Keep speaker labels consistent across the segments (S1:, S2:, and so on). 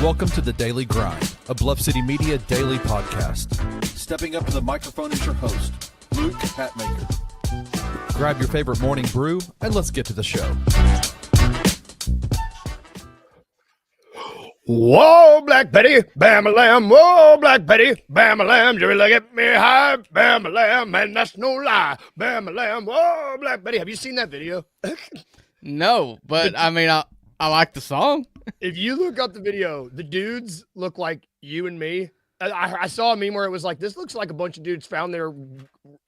S1: Welcome to The Daily Grind, a Bluff City Media daily podcast. Stepping up to the microphone is your host, Luke Hatmaker. Grab your favorite morning brew, and let's get to the show.
S2: Whoa, Black Betty, bam-a-lam, whoa, Black Betty, bam-a-lam, you really get me high, bam-a-lam, and that's no lie, bam-a-lam, whoa, Black Betty. Have you seen that video?
S3: No, but I mean, I like the song.
S2: If you look up the video, the dudes look like you and me. I saw a meme where it was like, this looks like a bunch of dudes found their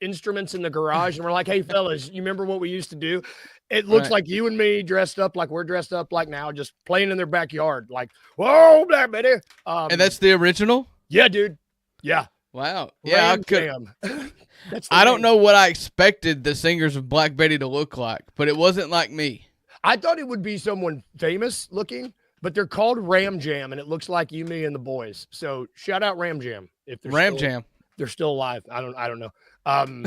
S2: instruments in the garage and we're like, hey, fellas, you remember what we used to do? It looks like you and me dressed up like we're dressed up like now, just playing in their backyard. Like, whoa, Black Betty.
S3: And that's the original?
S2: Yeah, dude. Yeah.
S3: Wow. Yeah, I could.
S2: I
S3: don't know what I expected the singers of Black Betty to look like, but it wasn't like me.
S2: I thought it would be someone famous looking, but they're called Ram Jam, and it looks like you, me, and the boys. So shout out Ram Jam if they're still alive. I don't know. I'm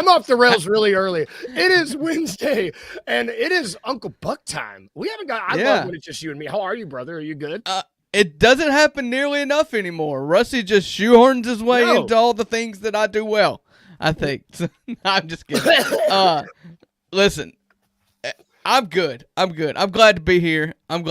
S2: off the rails really early. It is Wednesday, and it is Uncle Buck time. We haven't got. I love when it's just you and me. How are you, brother? Are you good?
S3: It doesn't happen nearly enough anymore. Rusty just shoehorns his way into all the things that I do well, I think. I'm just kidding. Listen, I'm good. I'm glad to be here. I'm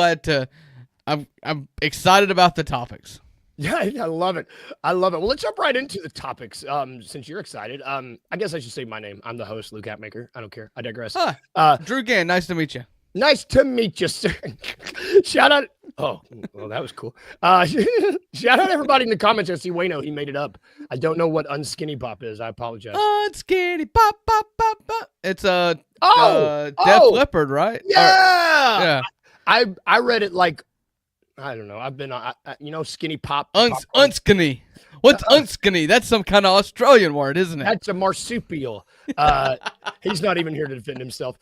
S3: excited about the topics.
S2: Yeah, I love it. Well, let's jump right into the topics. Since you're excited, I guess I should say my name. I'm the host, Luke Hatmaker. I don't care. I digress.
S3: Drew Gann, nice to meet you.
S2: Nice to meet you, sir. Shout out. Oh, well, that was cool. Shout out everybody in the comments. I see Wayno. He made it up. I don't know what unskinny pop is. I apologize.
S3: Unskinny pop, pop, pop, pop. It's a Def Leppard, right?
S2: Yeah. I read it like, I don't know. I've been, skinny pop.
S3: Unskinny. What's unskinny? That's some kind of Australian word, isn't it?
S2: That's a marsupial. He's not even here to defend himself.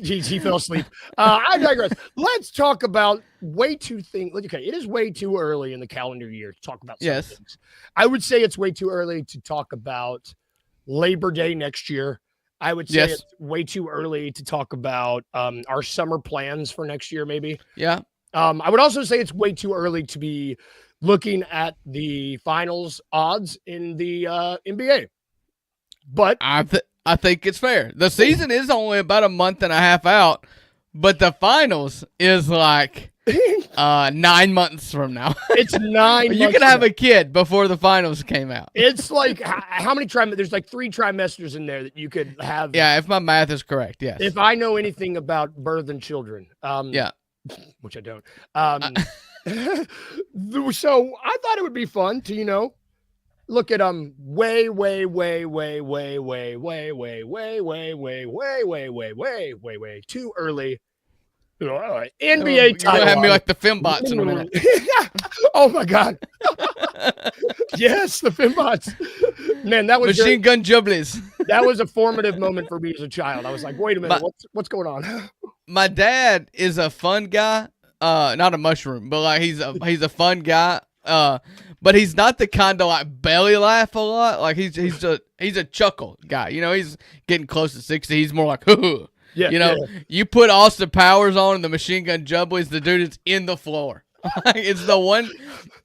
S2: He fell asleep. I digress. Let's talk about Okay, it is way too early in the calendar year to talk about some things. I would say it's way too early to talk about Labor Day next year. I would say it's way too early to talk about our summer plans for next year, maybe.
S3: Yeah.
S2: I would also say it's way too early to be looking at the finals odds in the NBA. But
S3: I think it's fair. The season is only about a month and a half out, but the finals is like 9 months from now.
S2: It's 9 months.
S3: You can have a kid before the finals came out.
S2: It's like how many trimesters? There's like 3 trimesters in there that you could have.
S3: Yeah, if my math is correct, yes.
S2: If I know anything about birth and children. Which I don't. So I thought it would be fun to, look at way too early. NBA title.
S3: You'll have me like the Fembots in a minute.
S2: Oh my God. Yes, the Fembots. Man, that was
S3: Machine Gun Jubblies.
S2: That was a formative moment for me as a child. I was like, wait a minute, what's going on?
S3: My dad is a fun guy. Not a mushroom, but like he's a fun guy. But he's not the kind to like belly laugh a lot. Like he's a chuckle guy. He's getting close to 60. He's more like, hoo. Yeah. You put Austin Powers on and the Machine Gun Jubblies, the dude is in the floor. It's the one,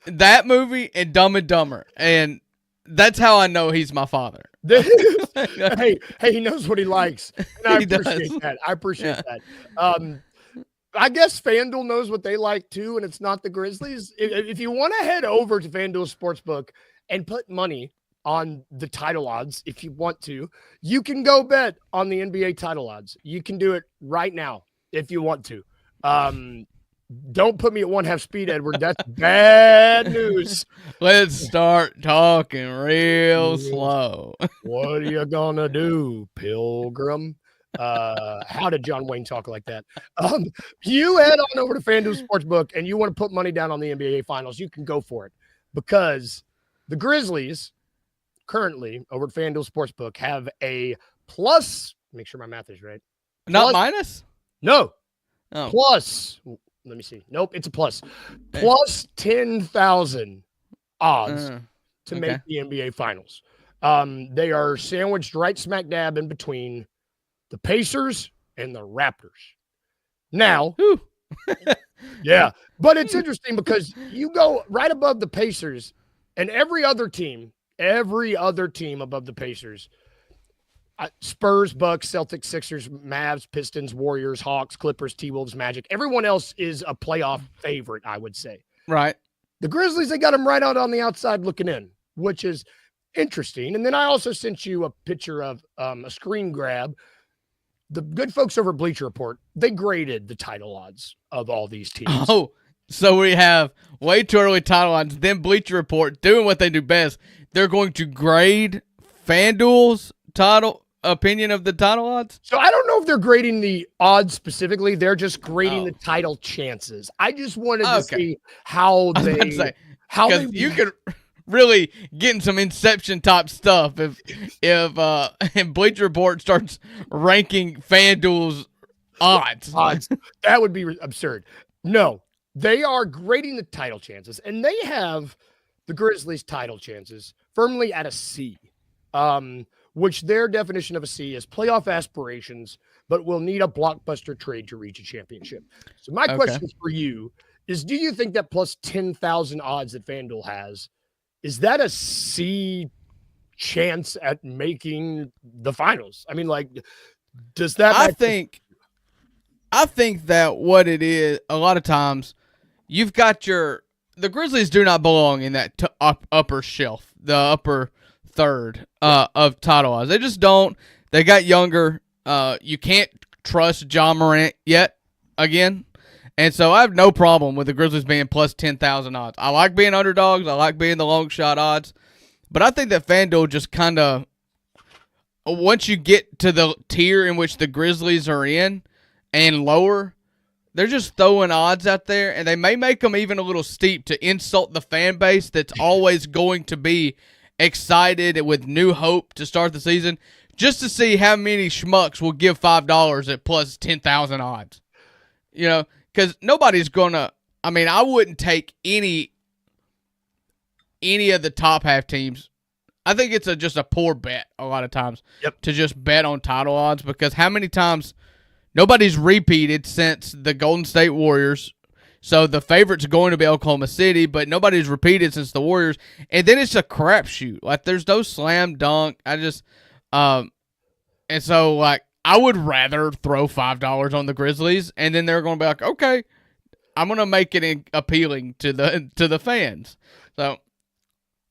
S3: that movie and Dumb and Dumber, and that's how I know he's my father.
S2: hey, he knows what he likes. And I appreciate that. I guess FanDuel knows what they like too, and it's not the Grizzlies. If you want to head over to FanDuel Sportsbook and put money on the title odds, if you want to, you can go bet on the NBA title odds. You can do it right now if you want to. Don't put me at 1/2 speed, Edward. That's bad news.
S3: Let's start talking real slow.
S2: What are you gonna do, Pilgrim? How did John Wayne talk like that? You head on over to FanDuel Sportsbook and you want to put money down on the NBA Finals, you can go for it, because the Grizzlies currently over at FanDuel Sportsbook have a plus. Make sure my math is right.
S3: Not minus?
S2: No.
S3: Oh.
S2: Plus. Let me see. Nope, it's a plus. Plus 10,000 odds to make the NBA Finals. They are sandwiched right smack dab in between the Pacers and the Raptors. Now, Yeah, but it's interesting because you go right above the Pacers, and every other team above the Pacers, Spurs, Bucks, Celtics, Sixers, Mavs, Pistons, Warriors, Hawks, Clippers, T-Wolves, Magic. Everyone else is a playoff favorite, I would say.
S3: Right.
S2: The Grizzlies, they got them right out on the outside looking in, which is interesting. And then I also sent you a picture of a screen grab. The good folks over at Bleacher Report, they graded the title odds of all these teams.
S3: Oh, so we have way too early title odds, then Bleacher Report doing what they do best. They're going to grade FanDuel's opinion of the title odds?
S2: So I don't know if they're grading the odds specifically. They're just grading the title chances. I just wanted to see how
S3: you could really get in some Inception type stuff if Bleacher Report starts ranking FanDuel's odds.
S2: That would be absurd. No, they are grading the title chances, and they have the Grizzlies' title chances firmly at a C. Which their definition of a C is playoff aspirations, but will need a blockbuster trade to reach a championship. So my question for you is, do you think that plus 10,000 odds that FanDuel has, is that a C chance at making the finals? I mean, like, does that?
S3: I think that what it is, a lot of times, you've got the Grizzlies do not belong in that upper shelf, the upper third of title odds. They just don't. They got younger. You can't trust John Morant yet again. And so I have no problem with the Grizzlies being plus 10,000 odds. I like being underdogs. I like being the long shot odds. But I think that FanDuel just kind of, once you get to the tier in which the Grizzlies are in and lower, they're just throwing odds out there, and they may make them even a little steep to insult the fan base that's always going to be excited with new hope to start the season, just to see how many schmucks will give $5 at plus 10,000 odds. You know, because nobody's gonna. I mean, I wouldn't take any of the top half teams. I think it's just a poor bet a lot of times to just bet on title odds, because how many times nobody's repeated since the Golden State Warriors. So the favorite's going to be Oklahoma City, but nobody's repeated since the Warriors. And then it's a crapshoot. Like, there's no slam dunk. And so, like, I would rather throw $5 on the Grizzlies, and then they're going to be like, okay, I'm going to make it appealing to the fans. So,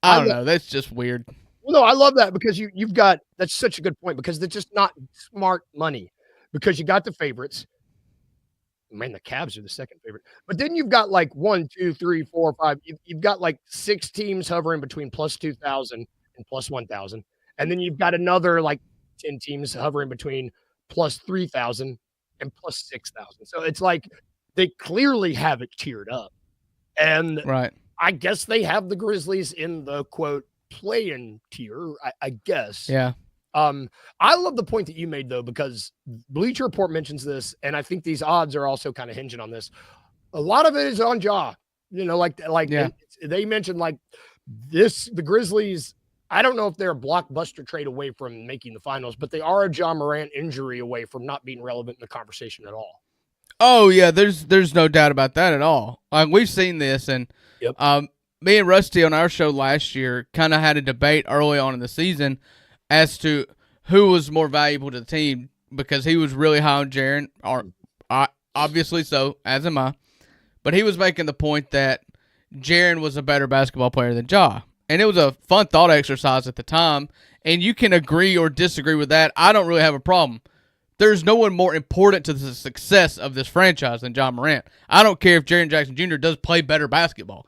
S3: I don't know. That's just weird.
S2: Well, no, I love that, because you've got – that's such a good point, because they're just not smart money, because you got the favorites. Man, the Cavs are the second favorite. But then you've got like 1, 2, 3, 4, 5. You've got like 6 teams hovering between plus 2,000 and plus 1,000. And then you've got another like 10 teams hovering between plus 3,000 and plus 6,000. So it's like they clearly have it tiered up. And I guess they have the Grizzlies in the, quote, play-in tier, I guess.
S3: Yeah.
S2: I love the point that you made, though, because Bleacher Report mentions this, and I think these odds are also kind of hinging on this. A lot of it is on Ja. You know, they mentioned like this, the Grizzlies. I don't know if they're a blockbuster trade away from making the finals, but they are a Ja Morant injury away from not being relevant in the conversation at all.
S3: Oh yeah, there's no doubt about that at all. Like, we've seen this, and me and Rusty on our show last year kind of had a debate early on in the season as to who was more valuable to the team, because he was really high on Jaren, or obviously so, as am I. But he was making the point that Jaren was a better basketball player than Ja. And it was a fun thought exercise at the time, and you can agree or disagree with that. I don't really have a problem. There's no one more important to the success of this franchise than Ja Morant. I don't care if Jaren Jackson Jr. does play better basketball.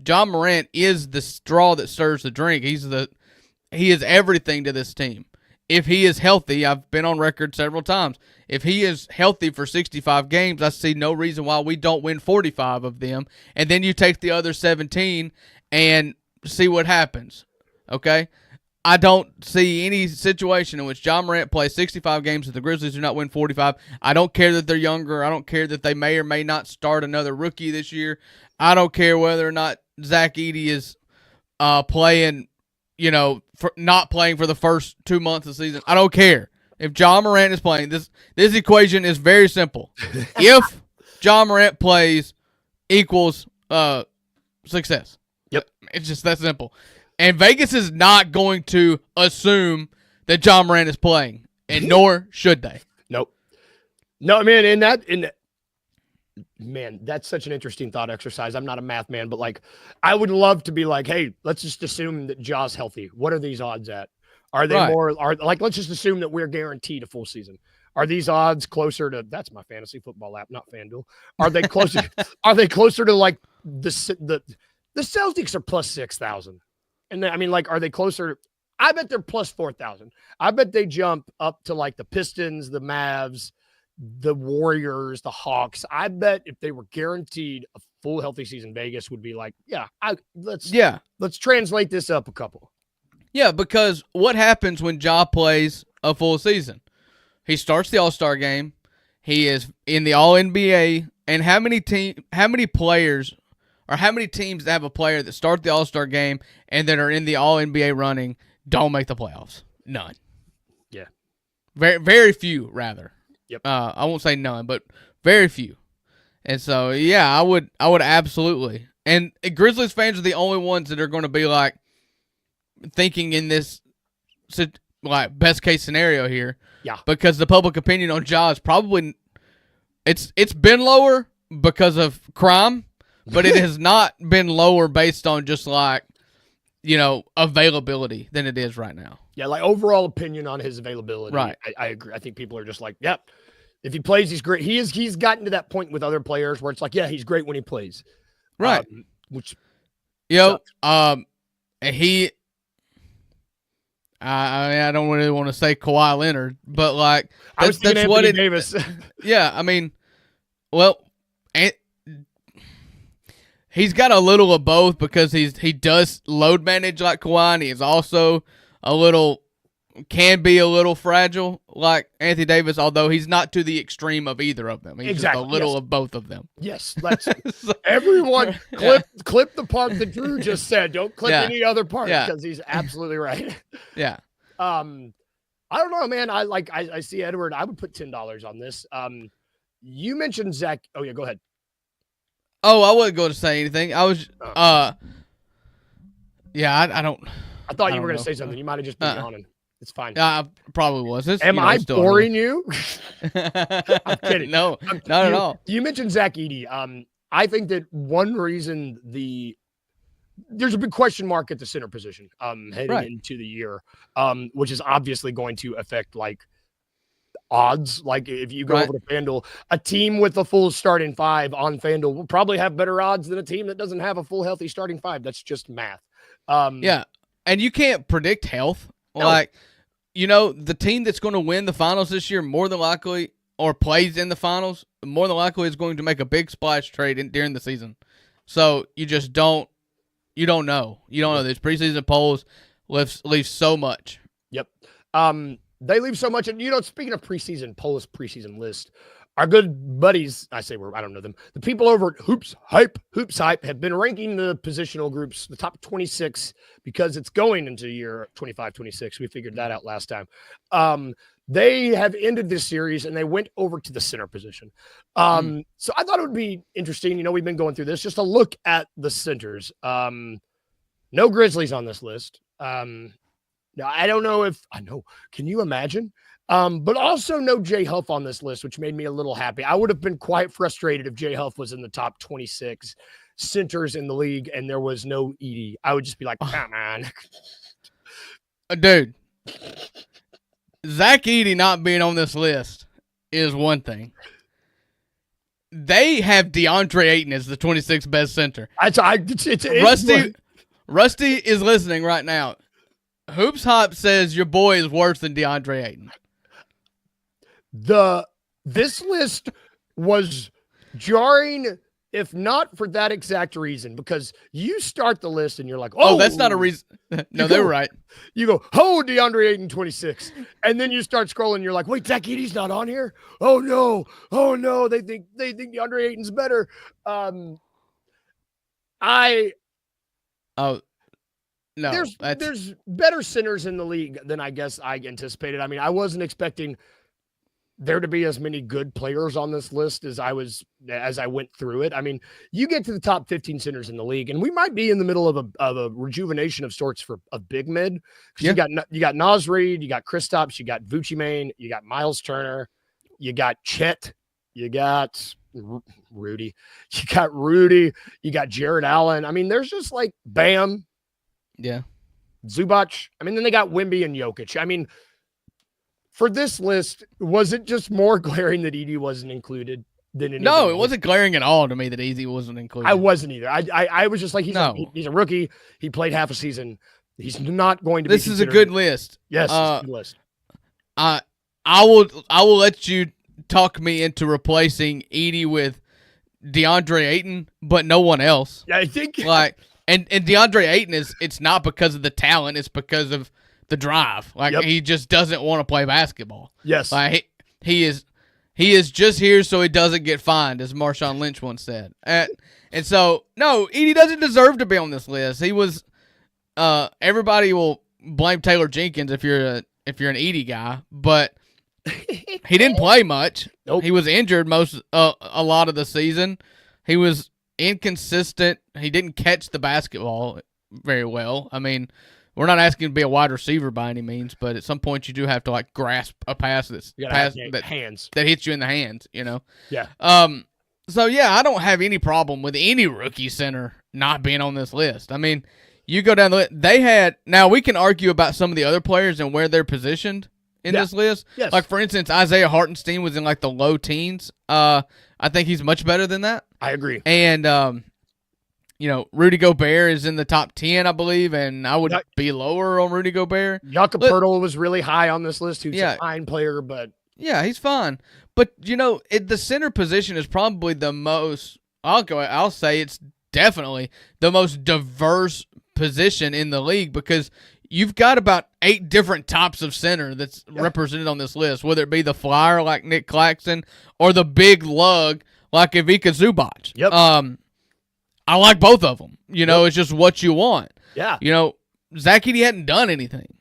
S3: Ja Morant is the straw that stirs the drink. He is everything to this team. If he is healthy, I've been on record several times, if he is healthy for 65 games, I see no reason why we don't win 45 of them. And then you take the other 17 and see what happens. Okay? I don't see any situation in which Ja Morant plays 65 games and the Grizzlies do not win 45. I don't care that they're younger. I don't care that they may or may not start another rookie this year. I don't care whether or not Zach Edey is playing, not playing for the first 2 months of the season. I don't care. If Ja Morant is playing, this equation is very simple. If Ja Morant plays equals success.
S2: Yep.
S3: It's just that simple. And Vegas is not going to assume that John Moran is playing, and nor should they.
S2: Nope. No, man, man, that's such an interesting thought exercise. I'm not a math man, but like, I would love to be like, hey, let's just assume that Jaw's healthy. What are these odds at? Are they let's just assume that we're guaranteed a full season. Are these odds closer to, that's my fantasy football app, not FanDuel. Are they closer? Are they closer to like the Celtics are plus 6,000? And then, I mean, like, are they closer? I bet they're plus 4,000. I bet they jump up to like the Pistons, the Mavs, the Warriors, the Hawks. I bet if they were guaranteed a full healthy season, Vegas would be like, let's translate this up a couple.
S3: Yeah, because what happens when Ja plays a full season? He starts the All-Star game. He is in the All-NBA. And how many players or how many teams that have a player that start the All-Star game and that are in the All-NBA running don't make the playoffs? None.
S2: Yeah.
S3: Very, very few, rather.
S2: Yep.
S3: I won't say none, but very few. And so, yeah, I would absolutely. And Grizzlies fans are the only ones that are going to be like thinking in this like best case scenario here.
S2: Yeah.
S3: Because the public opinion on Ja is probably it's been lower because of crime, but it has not been lower based on just like, availability than it is right now.
S2: Yeah, like overall opinion on his availability.
S3: Right.
S2: I agree. I think people are just like, yep. If he plays, he's great. He's gotten to that point with other players where it's like, yeah, he's great when he plays.
S3: Right.
S2: Which
S3: sucks. I don't really want to say Kawhi Leonard, but like that's what it
S2: Davis.
S3: Yeah, I mean, well, he's got a little of both because he does load manage like Kawhi, and he is also can be a little fragile like Anthony Davis, although he's not to the extreme of either of them. He's
S2: exactly.
S3: just a little of both of them.
S2: Yes, let's everyone clip the part that Drew just said. Don't clip any other part because he's absolutely right.
S3: Yeah.
S2: I don't know, man. I see Edward. I would put $10 on this. You mentioned Zach. Oh yeah, go ahead.
S3: Oh, I wasn't going to say anything. I was I don't.
S2: I thought you were going to say something. You might have just been yawning. It's fine.
S3: I probably was.
S2: Am I boring you? I'm kidding.
S3: No, not at all.
S2: You mentioned Zach Edey. I think that one reason there's a big question mark at the center position heading into the year, which is obviously going to affect like odds. Like if you go over to FanDuel, a team with a full starting five on FanDuel will probably have better odds than a team that doesn't have a full healthy starting five. That's just math.
S3: Yeah, and you can't predict health.
S2: No.
S3: Like, the team that's going to win the finals this year more than likely, or plays in the finals, more than likely is going to make a big splash trade during the season. So you just don't know. You don't know. These preseason polls leave so much.
S2: Yep. They leave so much. And, speaking of preseason list, our good buddies, I don't know them. The people over at Hoops Hype have been ranking the positional groups, the top 26, because it's going into year 25-26. We figured that out last time. They have ended this series and they went over to the center position. So I thought it would be interesting. We've been going through this just to look at the centers. No Grizzlies on this list. Now, I don't know can you imagine? But also no Jay Huff on this list, which made me a little happy. I would have been quite frustrated if Jay Huff was in the top 26 centers in the league and there was no Edey. I would just be like, come on.
S3: Dude, Zach Edey not being on this list is one thing. They have DeAndre Ayton as the 26th best center. Rusty is listening right now. Hoops Hop says your boy is worse than DeAndre Ayton.
S2: This list was jarring, if not for that exact reason, because you start the list and you're like, oh,
S3: that's not a reason. No, they were right.
S2: You go, DeAndre Ayton 26. And then you start scrolling, you're like, wait, Zach Edey's not on here? Oh no. They think DeAndre Ayton's better.
S3: No,
S2: there's better centers in the league than I guess I anticipated. I mean, I wasn't expecting there to be as many good players on this list as I went through it. I mean, you get to the top 15 centers in the league, and we might be in the middle of a rejuvenation of sorts for a big mid. Yeah. You got Naz Reid, you got Kristaps, you got Vucci Main, you got Miles Turner, you got Chet, you got Rudy, you got Jared Allen. I mean, there's just like Bam,
S3: yeah,
S2: Zubac. I mean, then they got Wemby and Jokic. I mean, for this list, was it just more glaring that Edey wasn't included than anything?
S3: No, it wasn't glaring at all to me that Edey wasn't included.
S2: I wasn't either. I was just like, he's a rookie. He played half a season. He's not going to be.
S3: This is a good list.
S2: Yes, it's a good list.
S3: I will let you talk me into replacing Edey with DeAndre Ayton, but no one else.
S2: Yeah, I think
S3: and DeAndre Ayton it's not because of the talent, it's because of the drive. He just doesn't want to play basketball.
S2: Yes.
S3: He is just here so he doesn't get fined, as Marshawn Lynch once said. And so no, Edey doesn't deserve to be on this list. He was everybody will blame Taylor Jenkins if you're an Edey guy, but he didn't play much.
S2: Nope.
S3: He was injured a lot of the season. He was inconsistent. He didn't catch the basketball very well. I mean, we're not asking to be a wide receiver by any means, but at some point you do have to grasp a pass that hits you in the hands, you know?
S2: Yeah.
S3: So yeah, I don't have any problem with any rookie center not being on this list. I mean, you go down the list. Now we can argue about some of the other players and where they're positioned in this list.
S2: Yes.
S3: Like for instance, Isaiah Hartenstein was in the low teens. I think he's much better than that.
S2: I agree.
S3: And Rudy Gobert is in the top 10, I believe, and I would be lower on Rudy Gobert.
S2: Jakob Poeltl was really high on this list, who's a fine player, but
S3: yeah, he's fine. But the center position is probably the most. I'll say it's definitely the most diverse position in the league because you've got about 8 different types of center that's represented on this list, whether it be the flyer like Nick Claxton or the big lug like Ivica Zubac.
S2: Yep.
S3: I like both of them. It's just what you want.
S2: Yeah.
S3: Zach Edey hadn't done anything.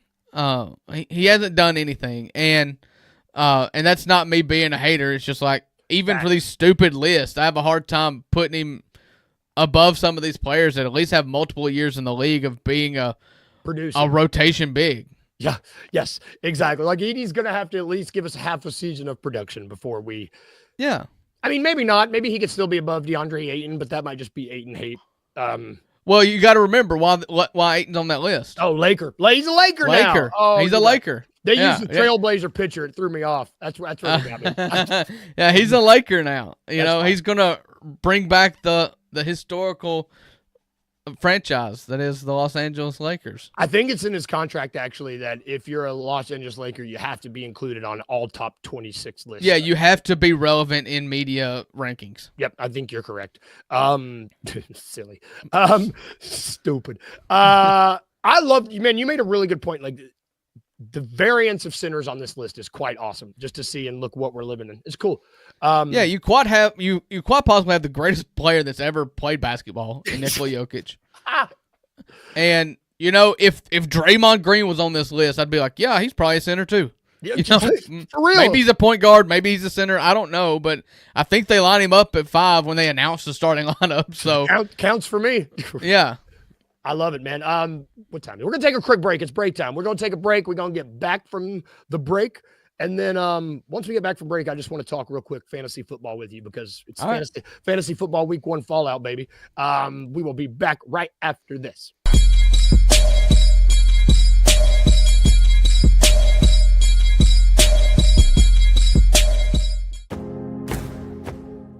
S3: He hasn't done anything, and that's not me being a hater. It's just even for these stupid lists, I have a hard time putting him above some of these players that at least have multiple years in the league of being a rotation big.
S2: Yeah. Yes. Exactly. Edey's gonna have to at least give us half a season of production before we.
S3: Yeah.
S2: I mean, maybe not. Maybe he could still be above DeAndre Ayton, but that might just be Ayton hate.
S3: Well, you got to remember why Ayton's on that list.
S2: Oh, Laker. He's a Laker now. Oh,
S3: he's a Laker.
S2: They used the Trailblazer picture. It threw me off. That's what got me.
S3: Yeah, he's a Laker now. He's going to bring back the historical franchise that is the Los Angeles Lakers.
S2: I think it's in his contract, actually, that if you're a Los Angeles Laker, you have to be included on all top 26 lists.
S3: Yeah, you have to be relevant in media rankings.
S2: Yep, I think you're correct. Silly. Stupid. I love you, man. You made a really good point. The variance of centers on this list is quite awesome just to see and look what we're living in. It's cool.
S3: Yeah, you quite possibly have the greatest player that's ever played basketball in Nikola Jokic. And if Draymond Green was on this list, I'd be like, yeah, he's probably a center too.
S2: Yeah, for real.
S3: Maybe he's a point guard, maybe he's a center. I don't know, but I think they line him up at 5 when they announce the starting lineup. So
S2: counts for me.
S3: Yeah.
S2: I love it, man. What time? We're going to take a quick break. It's break time. We're going to take a break. We're going to get back from the break. And then once we get back from break, I just want to talk real quick fantasy football with you because it's fantasy football week 1 fallout, baby. We will be back right after this.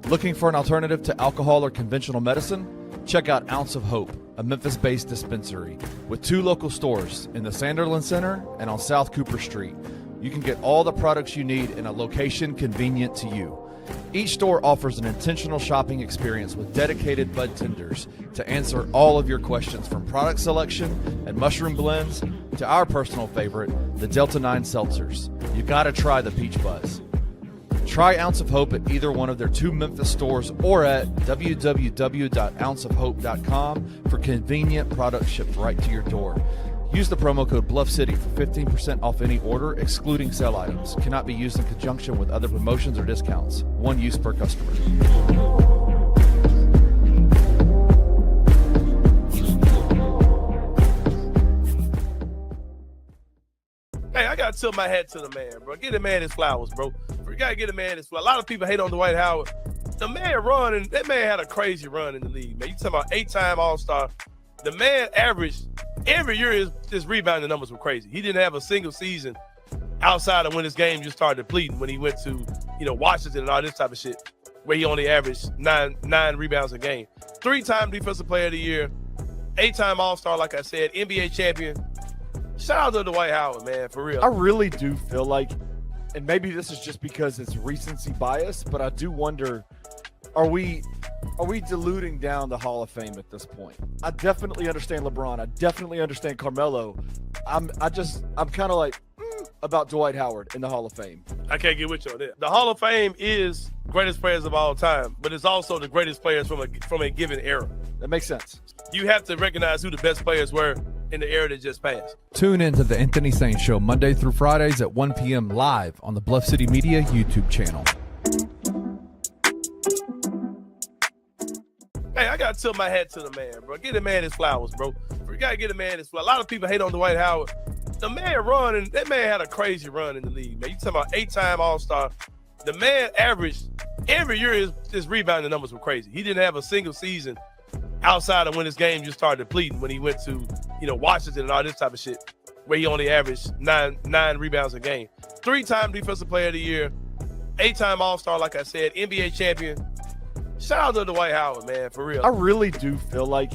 S1: Looking for an alternative to alcohol or conventional medicine? Check out Ounce of Hope, a Memphis-based dispensary with 2 local stores in the Sanderland Center and on South Cooper Street. You can get all the products you need in a location convenient to you. Each store offers an intentional shopping experience with dedicated bud tenders to answer all of your questions, from product selection and mushroom blends to our personal favorite, the Delta 9 seltzers. You gotta try the Peach Buzz. Try Ounce of Hope at either one of their 2 Memphis stores or at www.ounceofhope.com for convenient products shipped right to your door. Use the promo code BluffCity for 15% off any order, excluding sale items. Cannot be used in conjunction with other promotions or discounts. One use per customer.
S4: Hey, I gotta tip my hat to the man, bro. Get the man his flowers, bro. You gotta get the man his flowers. A lot of people hate on Dwight Howard. The man that man had a crazy run in the league, man. You talking about 8-time All-Star. The man averaged every year his rebounding numbers were crazy. He didn't have a single season outside of when his game just started depleting, when he went to, Washington and all this type of shit, where he only averaged nine rebounds a game. 3-time Defensive Player of the Year, 8-time All-Star, like I said, NBA champion. Shout out to Dwight Howard, man, for real.
S1: I really do feel like, and maybe this is just because it's recency bias, but I do wonder, are we diluting down the Hall of Fame at this point? I definitely understand LeBron. I definitely understand Carmelo. I'm kind of like about Dwight Howard in the Hall of Fame.
S4: I can't get with you on that. The Hall of Fame is greatest players of all time, but it's also the greatest players from a given era.
S1: That makes sense.
S4: You have to recognize who the best players were in the era that just passed.
S1: Tune in to the Anthony Saint Show Monday through Fridays at 1 p.m. live on the Bluff City Media YouTube channel.
S4: Hey, I gotta tip my hat to the man, bro. Get the man his flowers, bro. You gotta get the man his flowers. A lot of people hate on Dwight Howard. The man that man had a crazy run in the league, man. You talking about 8-time All-Star. The man averaged every year his rebounding numbers were crazy. He didn't have a single season outside of when his game just started depleting, when he went to, Washington and all this type of shit, where he only averaged nine rebounds a game. 3-time Defensive Player of the Year, 8-time All-Star, like I said, NBA champion. Shout out to Dwight Howard, man, for real.
S1: I really do feel like,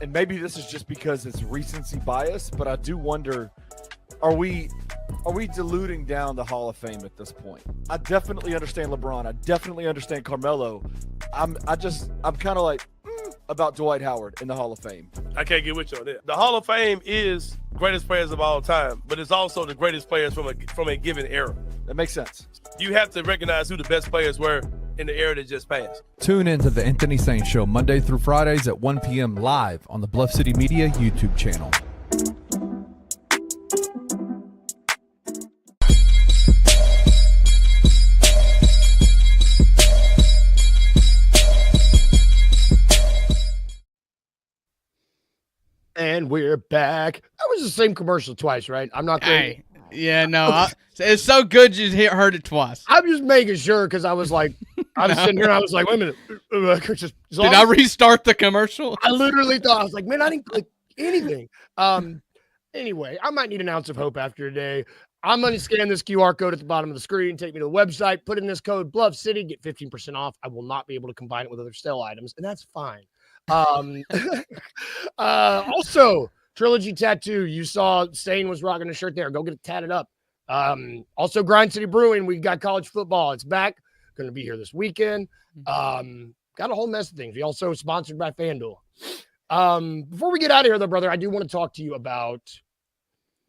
S1: and maybe this is just because it's recency bias, but I do wonder, are we diluting down the Hall of Fame at this point? I definitely understand LeBron. I definitely understand Carmelo. I'm kind of like about Dwight Howard in the Hall of Fame.
S4: I can't get with you on that. The Hall of Fame is greatest players of all time, but it's also the greatest players from a given era.
S1: That makes sense.
S4: You have to recognize who the best players were in the era that just passed.
S1: Tune in to the Anthony Saint Show Monday through Fridays at 1 p.m. live on the Bluff City Media YouTube channel.
S2: And we're back. That was the same commercial twice, right? I'm not going.
S3: Hey, yeah, no, it's so good you heard it twice.
S2: I'm just making sure because I was like, I was sitting here and I was like, wait a minute.
S3: Did I restart the commercial?
S2: I literally thought, I was like, man, I didn't click anything. Anyway, I might need an ounce of hope after today. I'm going to scan this QR code at the bottom of the screen, take me to the website, put in this code Bluff City, get 15% off. I will not be able to combine it with other sale items, and that's fine. Also, Trilogy Tattoo. You saw Stain was rocking a shirt there. Go get it tatted up. Also, Grind City Brewing. We got college football. It's back. Going to be here this weekend. Got a whole mess of things. We also sponsored by FanDuel. Before we get out of here, though, brother, I do want to talk to you about,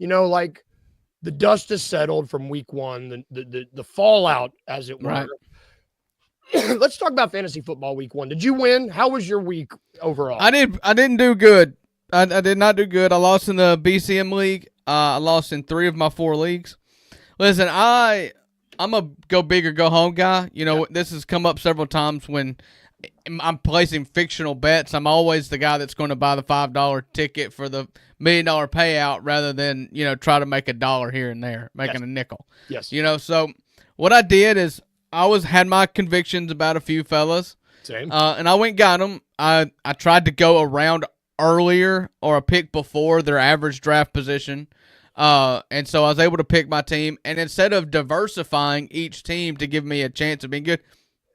S2: like the dust has settled from week one, the fallout, as it were.
S3: Right.
S2: Let's talk about fantasy football week one. Did you win? How was your week overall?
S3: I didn't do good. I did not do good. I lost in the BCM league. I lost in 3 of my 4 leagues. Listen, I'm a go big or go home guy. This has come up several times when I'm placing fictional bets. I'm always the guy that's going to buy the $5 ticket for the $1 million payout rather than, try to make $1 here and there, making a nickel.
S2: Yes.
S3: So what I did is I had my convictions about a few fellas.
S2: Same.
S3: And I went and got them. I tried to go around earlier or a pick before their average draft position. And so I was able to pick my team. And instead of diversifying each team to give me a chance of being good,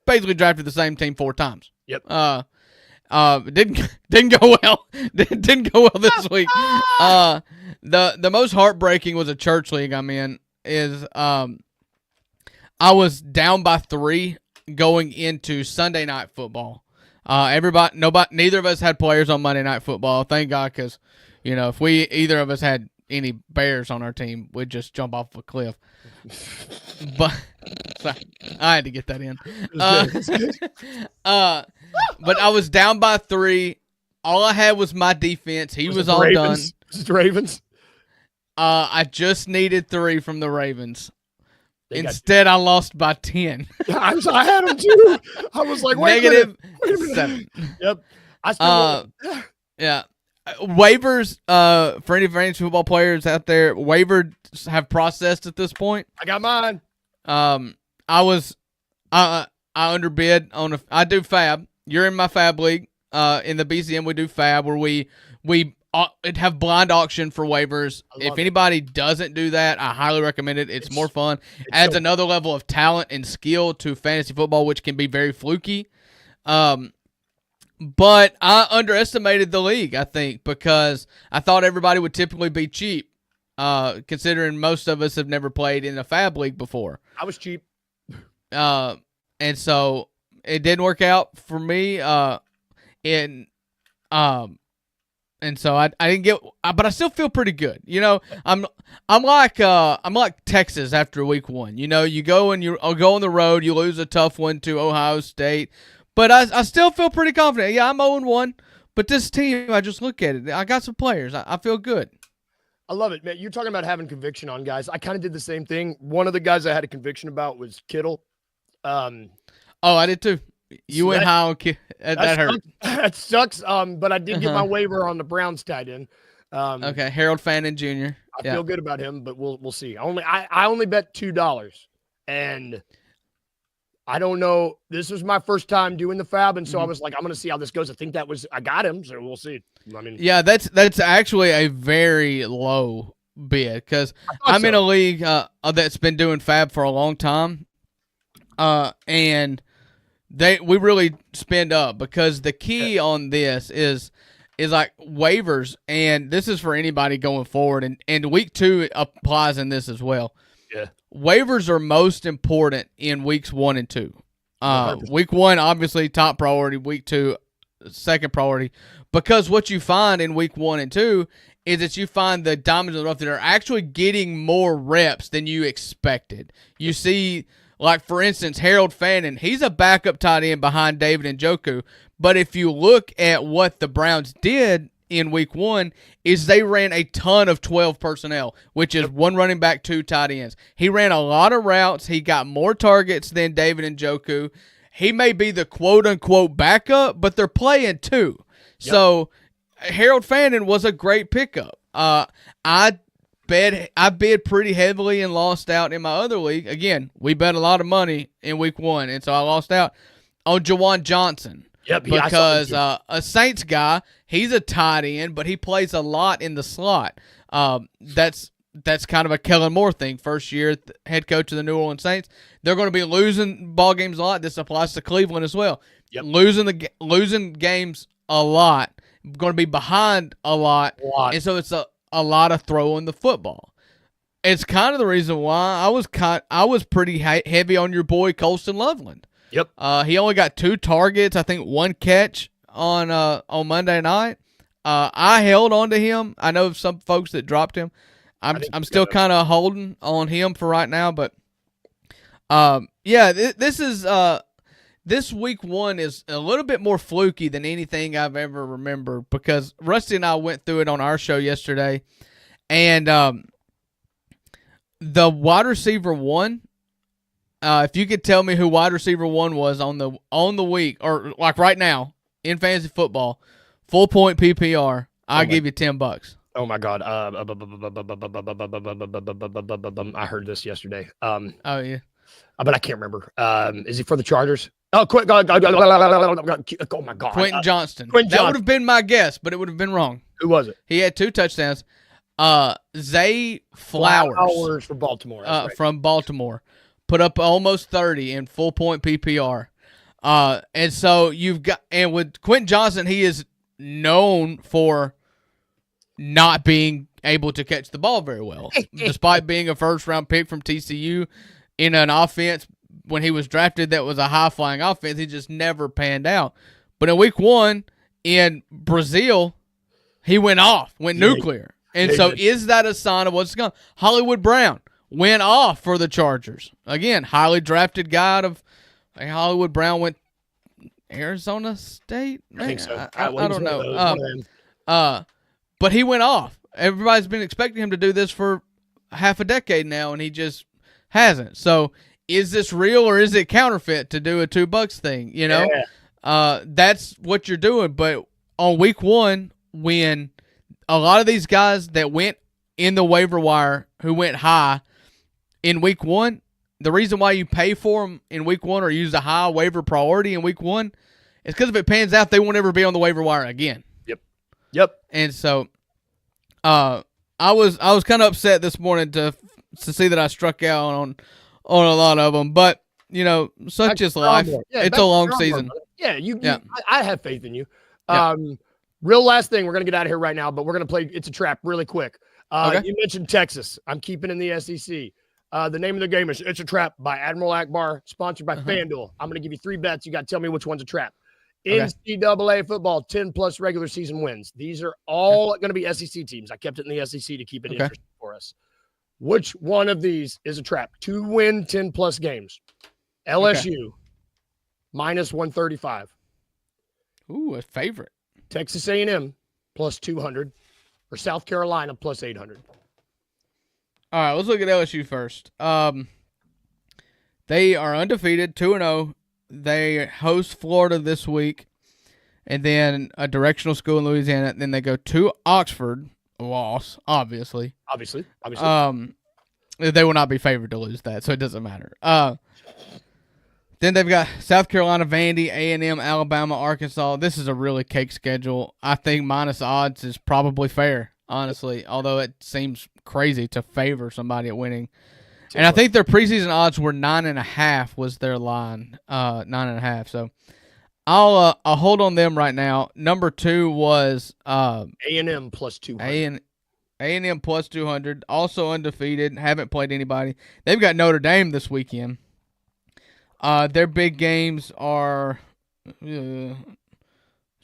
S3: basically drafted the same team 4 times.
S2: Yep.
S3: Didn't go well. Didn't go well this week. The most heartbreaking was a church league I'm in. I was down by 3 going into Sunday night football. Neither of us had players on Monday Night Football. Thank God, because if either of us had any Bears on our team, we'd just jump off a cliff. But sorry, I had to get that in. But I was down by 3. All I had was my defense. He was all done.
S2: Was it the Ravens?
S3: I just needed 3 from the Ravens. Instead, I lost by 10.
S2: I had them too. I was like, wait a minute.
S3: -7.
S2: Yep. I still
S3: yeah. Waivers, for any fantasy football players out there, waivers have processed at this point.
S2: I got mine.
S3: I underbid on I do Fab. You're in my Fab league. In the BCM, we do Fab where we have blind auction for waivers. If anybody doesn't do that, I highly recommend it. It's more fun. Adds another level of talent and skill to fantasy football, which can be very fluky. But I underestimated the league, I think, because I thought everybody would typically be cheap, considering most of us have never played in a Fab league before.
S2: I was cheap.
S3: And so it didn't work out for me. And so I didn't get, but I still feel pretty good. You know, I'm like Texas after week 1. You know, you go and you go on the road, you lose a tough one to Ohio State, but I still feel pretty confident. Yeah, I'm 0-1, but this team, I just look at it. I got some players. I feel good.
S2: I love it, man. You're talking about having conviction on guys. I kind of did the same thing. One of the guys I had a conviction about was Kittle.
S3: I did too. You went high on Kittle. That hurt.
S2: That sucks. But I did get my waiver on the Browns tight end.
S3: Okay, Harold Fannin Jr.
S2: I feel good about him, but we'll see. I only bet $2, and I don't know. This was my first time doing the Fab, and so I was like, I'm going to see how this goes. I got him, so we'll see. I mean,
S3: yeah, that's actually a very low bid because I'm in a league that's been doing Fab for a long time, and we really spend up because the key on this is like waivers, and this is for anybody going forward, and week 2 applies in this as well.
S2: Yeah.
S3: Waivers are most important in weeks 1 and 2. Week 1, obviously, top priority. Week 2, second priority. Because what you find in week 1 and 2 is that you find the diamonds in the rough that are actually getting more reps than you expected. You see, like, for instance, Harold Fannin, he's a backup tight end behind David Njoku. But if you look at what the Browns did in week 1 is they ran a ton of 12 personnel, which is 1 running back, 2 tight ends. He ran a lot of routes. He got more targets than David Njoku. He may be the quote-unquote backup, but they're playing 2. Yep. So Harold Fannin was a great pickup. I bid pretty heavily and lost out in my other league. Again, we bet a lot of money in week 1, and so I lost out on Jawan Johnson.
S2: Yep,
S3: because a Saints guy, he's a tight end, but he plays a lot in the slot. That's kind of a Kellen Moore thing. First year head coach of the New Orleans Saints, they're going to be losing ball games a lot. This applies to Cleveland as well.
S2: Yep.
S3: Losing games a lot, going to be behind a lot. And so it's a lot of throwing the football. It's kind of the reason why I was pretty heavy on your boy Colston Loveland.
S2: Yep.
S3: He only got 2 targets, I think 1 catch on Monday night. I held on to him. I know some folks that dropped him. I'm still kind of holding on him for right now, but this week 1 is a little bit more fluky than anything I've ever remembered because Rusty and I went through it on our show yesterday, and the wide receiver 1. If you could tell me who wide receiver 1 was on the week, or like right now in fantasy football, full point PPR, I'll give you $10.
S2: Oh my God! I heard this yesterday.
S3: Oh yeah,
S2: but I can't remember. Is he for the Chargers? Oh, oh my God!
S3: Quentin Johnston. That would have been my guess, but it would have been wrong.
S2: Who was it?
S3: He had 2 touchdowns. Zay Flowers
S2: from Baltimore.
S3: Right. From Baltimore. Put up almost 30 in full point PPR. And so and with Quentin Johnson, he is known for not being able to catch the ball very well. Despite being a first-round pick from TCU in an offense when he was drafted that was a high-flying offense, he just never panned out. But in week 1 in Brazil, he went nuclear. And so is that a sign of what's going on? Hollywood Brown went off for the Chargers. Again, highly drafted guy out of Hollywood Brown went Arizona State.
S2: I think so.
S3: I don't know. But he went off. everybody's been expecting him to do this for half a decade now, and he just hasn't. So is this real or is it counterfeit to do a $2 thing? You know, that's what you're doing. But on week 1, when a lot of these guys that went in the waiver wire who went high in week 1, the reason why you pay for them in week 1 or use a high waiver priority in week 1 is because if it pans out, they won't ever be on the waiver wire again.
S2: Yep.
S3: And so, I was kind of upset this morning to see that I struck out on a lot of them, but you know, such is life.
S2: Yeah,
S3: it's a long season.
S2: I have faith in you.
S3: Yeah.
S2: Real last thing, we're gonna get out of here right now, but we're gonna play It's a Trap really quick.
S3: Okay.
S2: You mentioned Texas. I'm keeping in the SEC. The name of the game is It's a Trap by Admiral Akbar, sponsored by FanDuel. I'm gonna give you 3 bets. You got to tell me which one's a trap.
S3: Okay.
S2: NCAA football, 10+ regular season wins. These are all going to be SEC teams. I kept it in the SEC to keep it interesting for us. Which one of these is a trap? 2 win, 10+ games. LSU, minus 135.
S3: Ooh, a favorite.
S2: Texas A&M, plus 200. Or South Carolina, plus 800.
S3: All right, let's look at LSU first. They are undefeated, 2-0. They host Florida this week, and then a directional school in Louisiana. Then they go to Oxford, a loss, obviously.
S2: Obviously.
S3: They will not be favored to lose that, so it doesn't matter. Then they've got South Carolina, Vandy, A&M, Alabama, Arkansas. This is a really cake schedule. I think minus odds is probably fair, honestly, although it seems crazy to favor somebody at winning. And I think their preseason odds were 9.5 was their line, 9.5. So I'll hold on them right now. Number 2 was
S2: A&M plus 200.
S3: A&M plus 200, also undefeated, haven't played anybody. They've got Notre Dame this weekend. Their big games are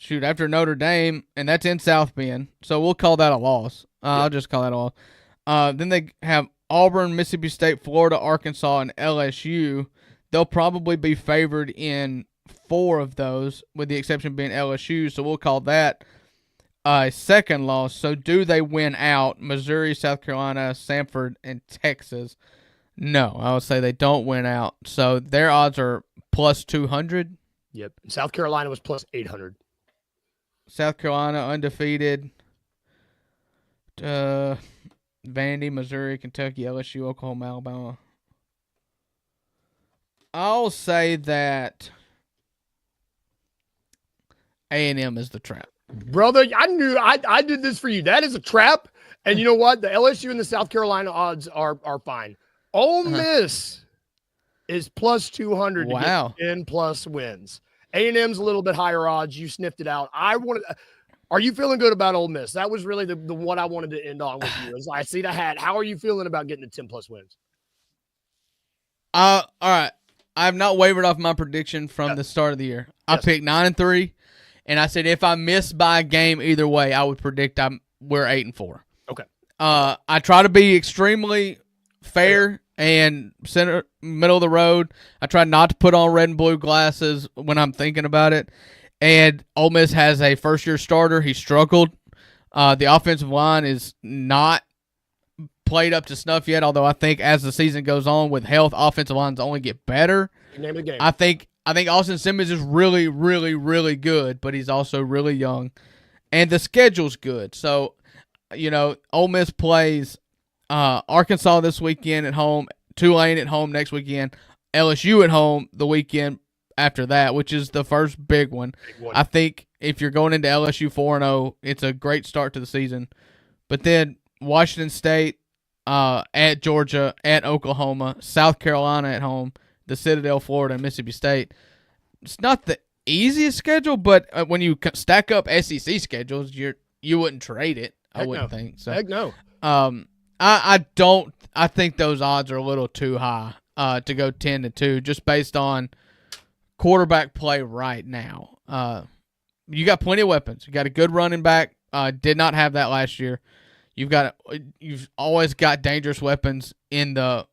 S3: after Notre Dame, and that's in South Bend. So we'll call that a loss. I'll just call that a loss. Then they have Auburn, Mississippi State, Florida, Arkansas, and LSU. They'll probably be favored in 4 of those, with the exception being LSU, so we'll call that a second loss. So do they win out? Missouri, South Carolina, Samford, and Texas. No, I would say they don't win out. So their odds are plus 200.
S2: Yep. South Carolina was plus 800.
S3: South Carolina undefeated. Vandy, Missouri, Kentucky, LSU, Oklahoma, Alabama. I'll say that A&M is the trap.
S2: Brother, I knew I did this for you. That is a trap. And you know what? The LSU and the South Carolina odds are fine. Ole Miss is plus 200 to get 10+ wins. A&M's a little bit higher odds. You sniffed it out. Are you feeling good about Ole Miss? That was really the what I wanted to end on with you. I see the hat. How are you feeling about getting to 10+ wins?
S3: All right. I have not wavered off my prediction from the start of the year. I picked 9-3, and I said if I miss by a game either way, I would predict we're 8-4.
S2: Okay.
S3: I try to be extremely fair and middle of the road. I try not to put on red and blue glasses when I'm thinking about it. And Ole Miss has a first-year starter. He struggled. The offensive line is not played up to snuff yet, although I think as the season goes on with health, offensive lines only get better.
S2: Name of the game.
S3: I think Austin Simmons is really, really, really good, but he's also really young. And the schedule's good. So, Ole Miss plays Arkansas this weekend at home, Tulane at home next weekend, LSU at home the weekend after that, which is the first big one. I think if you're going into LSU 4-0, it's a great start to the season. But then Washington State at Georgia, at Oklahoma, South Carolina at home, the Citadel, Florida, and Mississippi State. It's not the easiest schedule, but when you stack up SEC schedules, you wouldn't trade it. I wouldn't think so.
S2: Heck no.
S3: I think those odds are a little too high to go 10-2, just based on quarterback play right now. You got plenty of weapons. You got a good running back. Did not have that last year. You've always got dangerous weapons in the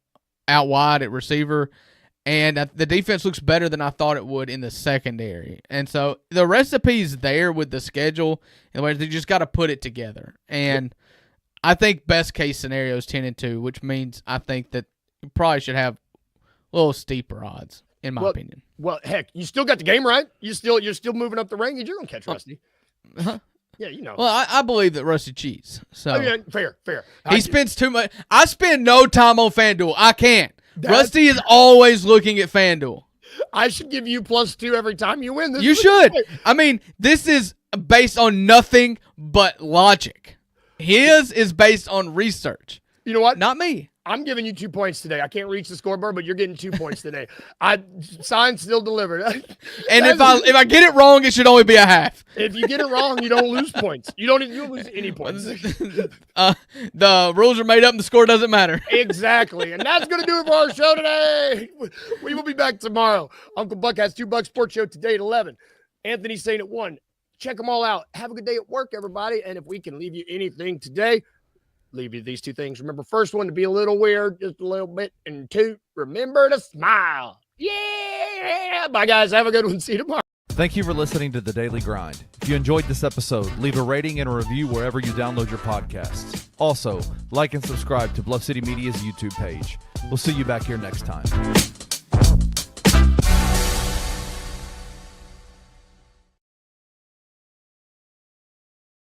S3: out wide at receiver, and the defense looks better than I thought it would in the secondary. And so the recipe's there with the schedule, and they just got to put it together. And I think best case scenario is 10-2, which means I think that you probably should have a little steeper odds, in my opinion.
S2: Well, heck, you still got the game right. You're still moving up the rankings. You're gonna catch Rusty. Yeah, you know.
S3: Well, I believe that Rusty cheats. So
S2: fair.
S3: He spends too much. I spend no time on FanDuel. I can't. Rusty is always looking at FanDuel.
S2: I should give you +2 every time you win.
S3: You should. I mean, this is based on nothing but logic. His is based on research.
S2: You know what?
S3: Not me.
S2: I'm giving you 2 points today. I can't reach the scoreboard, but you're getting 2 points today. Sign still delivered.
S3: And if I get it wrong, it should only be a half.
S2: If you get it wrong, you don't lose points. You don't lose any points.
S3: The rules are made up and the score doesn't matter.
S2: Exactly. And that's going to do it for our show today. We will be back tomorrow. Uncle Buck has $2 Sports Show today at 11. Anthony's saying at 1. Check them all out. Have a good day at work, everybody. And if we can leave you anything today, leave you these 2 things. Remember, first one, to be a little weird, just a little bit. And 2, remember to smile. Yeah. Bye, guys. Have a good one. See you tomorrow.
S1: Thank you for listening to The Daily Grind. If you enjoyed this episode, leave a rating and a review wherever you download your podcasts. Also, like and subscribe to Bluff City Media's YouTube page. We'll see you back here next time.